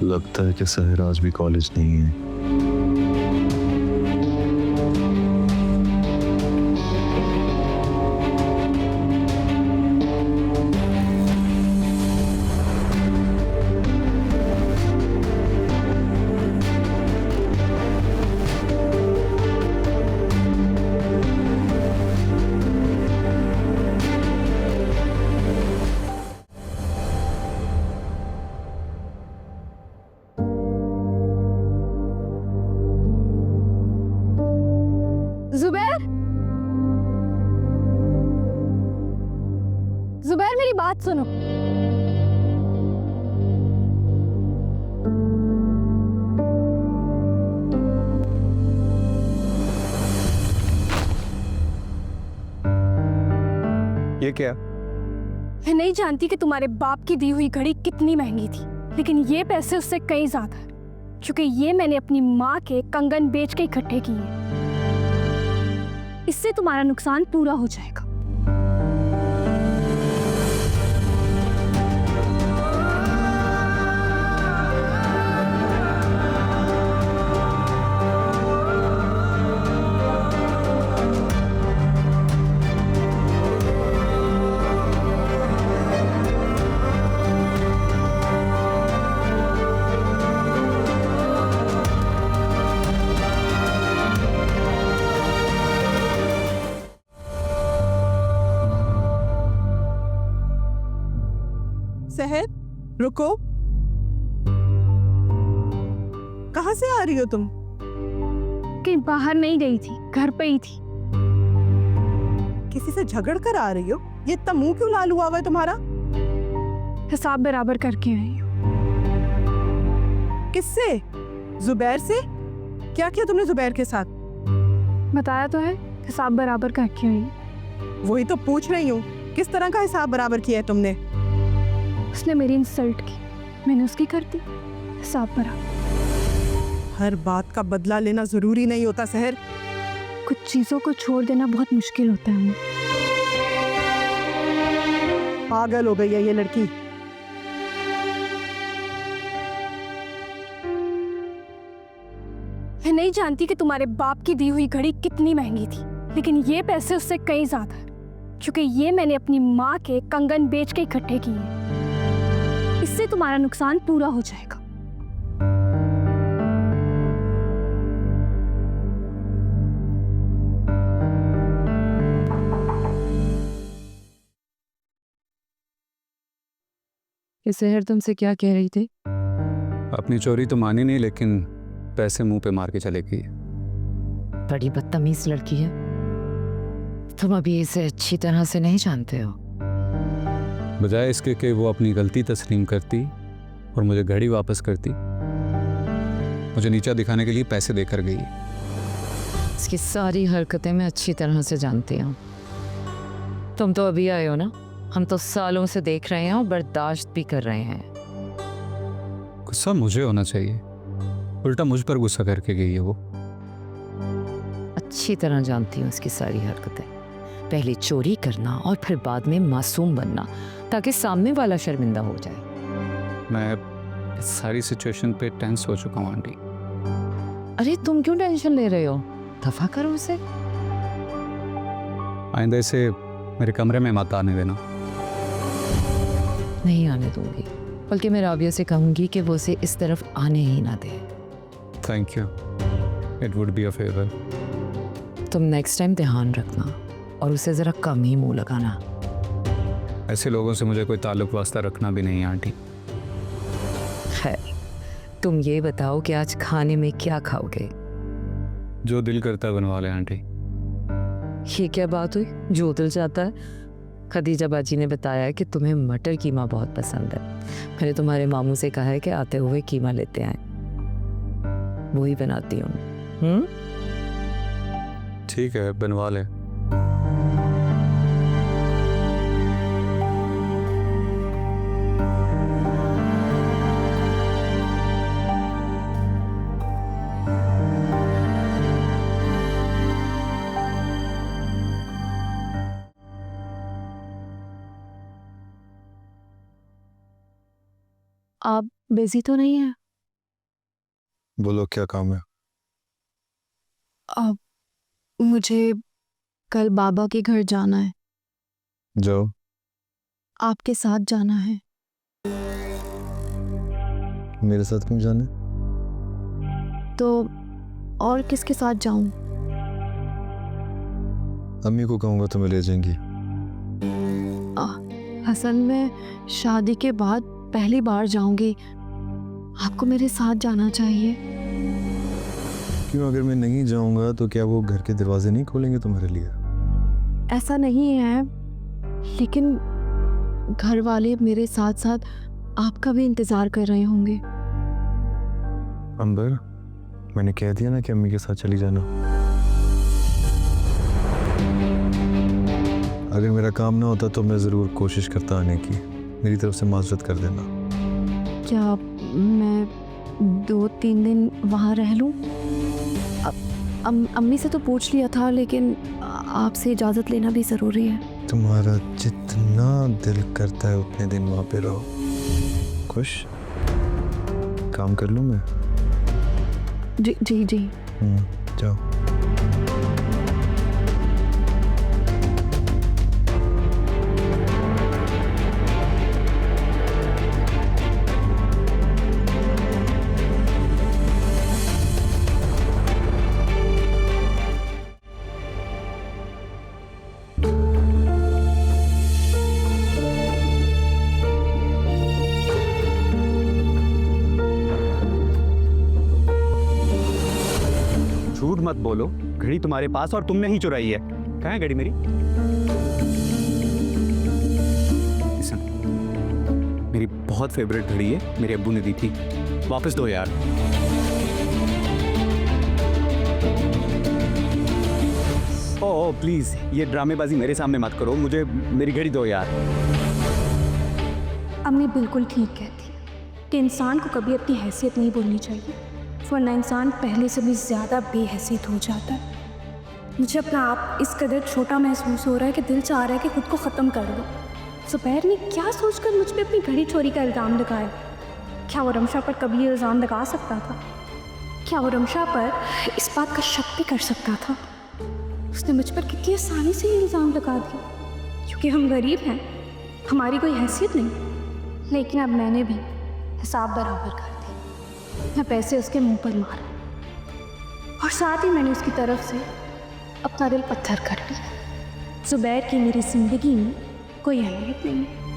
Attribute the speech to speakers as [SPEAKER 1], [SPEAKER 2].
[SPEAKER 1] लगता है कि सहर आज भी कॉलेज नहीं है।
[SPEAKER 2] जुबैर, जुबैर मेरी बात सुनो।
[SPEAKER 3] ये क्या?
[SPEAKER 2] मैं नहीं जानती कि तुम्हारे बाप की दी हुई घड़ी कितनी महंगी थी, लेकिन ये पैसे उससे कहीं ज्यादा है, क्योंकि ये मैंने अपनी माँ के कंगन बेच के इकट्ठे किए हैं। इससे तुम्हारा नुकसान पूरा हो जाएगा।
[SPEAKER 4] सहर, रुको। कहाँ से आ रही हो तुम?
[SPEAKER 2] कहीं बाहर नहीं गई थी, घर पे ही थी।
[SPEAKER 4] किसी से झगड़ कर आ रही हो? ये इतना मुंह क्यों लाल हुआ हुआ है तुम्हारा?
[SPEAKER 2] हिसाब बराबर करके आई हूँ।
[SPEAKER 4] किससे? जुबैर से? क्या किया तुमने जुबैर के साथ?
[SPEAKER 2] बताया तो है, हिसाब बराबर करके आई हूँ।
[SPEAKER 4] वही तो पूछ रही हूँ, किस तरह का हिसाब बराबर किया है तुमने?
[SPEAKER 2] उसने मेरी इंसल्ट की, मैंने उसकी कर दी, हिसाब बराबर।
[SPEAKER 4] हर बात का बदला लेना जरूरी नहीं होता सहर।
[SPEAKER 2] कुछ चीजों को छोड़ देना बहुत मुश्किल होता है।
[SPEAKER 4] पागल हो गई है ये लड़की।
[SPEAKER 2] मैं नहीं जानती कि तुम्हारे बाप की दी हुई घड़ी कितनी महंगी थी, लेकिन ये पैसे उससे कहीं ज्यादा है, क्योंकि ये मैंने अपनी माँ के कंगन बेच के इकट्ठे किए हैं। इससे तुम्हारा नुकसान पूरा हो जाएगा।
[SPEAKER 5] ये सहर तुमसे क्या कह रही थी?
[SPEAKER 3] अपनी चोरी तो मानी नहीं, लेकिन पैसे मुंह पे मार के चले गई।
[SPEAKER 5] बड़ी बदतमीज लड़की है। तुम अभी इसे अच्छी तरह से नहीं जानते हो।
[SPEAKER 3] बजाय इसके कि वो अपनी गलती तस्लीम करती और मुझे घड़ी वापस करती, मुझे नीचा दिखाने के लिए पैसे देकर गई।
[SPEAKER 5] इसकी सारी हरकतें मैं अच्छी तरह से जानती हूँ। तुम तो अभी आए हो ना, हम तो सालों से देख रहे हैं और बर्दाश्त भी कर रहे हैं।
[SPEAKER 3] गुस्सा मुझे होना चाहिए, उल्टा मुझ पर गुस्सा करके गई है वो।
[SPEAKER 5] अच्छी तरह जानती हूँ इसकी सारी हरकतें। पहले चोरी करना और फिर बाद में मासूम बनना, ताकि सामने वाला शर्मिंदा हो जाए।
[SPEAKER 3] मैं इस सारी सिचुएशन पे टेंस हो चुका हूँ आंटी।
[SPEAKER 5] अरे तुम क्यों टेंशन ले रहे हो? दफा करो उसे।
[SPEAKER 3] आइंदा इसे मेरे कमरे में मत आने देना।
[SPEAKER 5] नहीं आने दूंगी, बल्कि मैं राबिया से कहूंगी कि वो उसे इस तरफ आने ही ना दे।
[SPEAKER 3] Thank you, it would be a favour.
[SPEAKER 5] तुम नेक्स्ट टाइम ध्यान रखना और उसे ज़रा कम ही मुंह लगाना।
[SPEAKER 3] ऐसे लोगों से मुझे कोई ताल्लुक वास्ता रखना भी नहीं है आंटी।
[SPEAKER 5] खैर, तुम ये बताओ कि आज खाने में क्या खाओगे?
[SPEAKER 3] जो दिल करता है बनवा ले आंटी।
[SPEAKER 5] ये क्या बात हुई, जो दिल चाहता है? खदीजा बाजी ने बताया कि तुम्हें मटर कीमा बहुत पसंद है। मैंने तुम्हारे मामू से कहा है कि आते हुए कीमा लेते आए, वही बनाती हूँ।
[SPEAKER 3] ठीक है, बनवा ले।
[SPEAKER 2] आप बिजी तो नहीं है?
[SPEAKER 1] बोलो क्या काम है?
[SPEAKER 6] अब मुझे कल बाबा के घर जाना है,
[SPEAKER 1] जाओ।
[SPEAKER 6] आपके साथ जाना है।
[SPEAKER 1] मेरे साथ क्यों जाने?
[SPEAKER 6] तो और किसके साथ जाऊं?
[SPEAKER 1] अम्मी को कहूँगा तो मैं ले जाएंगी।
[SPEAKER 6] असल में शादी के बाद पहली बार जाऊंगी, आपको मेरे साथ जाना चाहिए।
[SPEAKER 1] क्यों, अगर मैं नहीं जाऊँगा तो क्या वो घर के दरवाजे नहीं खोलेंगे तुम्हारे लिए?
[SPEAKER 6] ऐसा नहीं है, लेकिन घर वाले मेरे साथ साथ आपका भी इंतजार कर रहे होंगे।
[SPEAKER 1] अंबर, मैंने कह दिया ना कि अम्मी के साथ चली जाना। अगर मेरा काम ना होता तो मैं ज़रूर कोशिश करता आने की। मेरी तरफ से माजरत कर देना।
[SPEAKER 6] क्या मैं 2-3 दिन वहाँ रह लूँ? अम्मी से तो पूछ लिया था, लेकिन आपसे इजाज़त लेना भी ज़रूरी है।
[SPEAKER 1] तुम्हारा जितना दिल करता है उतने दिन वहाँ पे रहो। खुश? काम कर लूँ मैं?
[SPEAKER 6] जी जी जी।
[SPEAKER 1] जाओ।
[SPEAKER 7] झूठ मत बोलो, घड़ी तुम्हारे पास और तुमने ही चुराई है। कहाँ है घड़ी मेरी? Listen, मेरी बहुत फेवरेट घड़ी है, मेरे अब्बू ने दी थी। वापस दो यार। ओह प्लीज, ये ड्रामेबाजी मेरे सामने मत करो, मुझे मेरी घड़ी दो यार।
[SPEAKER 2] अम्मी बिल्कुल ठीक कहती है कि इंसान को कभी अपनी हैसियत नहीं भूलनी चाहिए, वरना इंसान पहले से भी ज़्यादा बेहैसियत हो जाता है। मुझे अपना आप इस कदर छोटा महसूस हो रहा है कि दिल चाह रहा है कि खुद को ख़त्म कर दो। ज़ुबैर ने क्या सोचकर मुझ पर अपनी घड़ी चोरी का इल्ज़ाम लगाया? क्या वो रमशा पर कभी ये इल्ज़ाम लगा सकता था? क्या वो रमशा पर इस बात का शक भी कर सकता था? उसने मुझ पर कितनी आसानी से ये इल्ज़ाम लगा दिया क्योंकि हम गरीब हैं, हमारी कोई हैसियत नहीं। लेकिन अब मैंने भी हिसाब बराबर कर दिया। मैं पैसे उसके मुंह पर मारा और साथ ही मैंने उसकी तरफ से अपना दिल पत्थर कर लिया। ज़ुबैर की मेरी ज़िंदगी में कोई अहमियत नहीं है।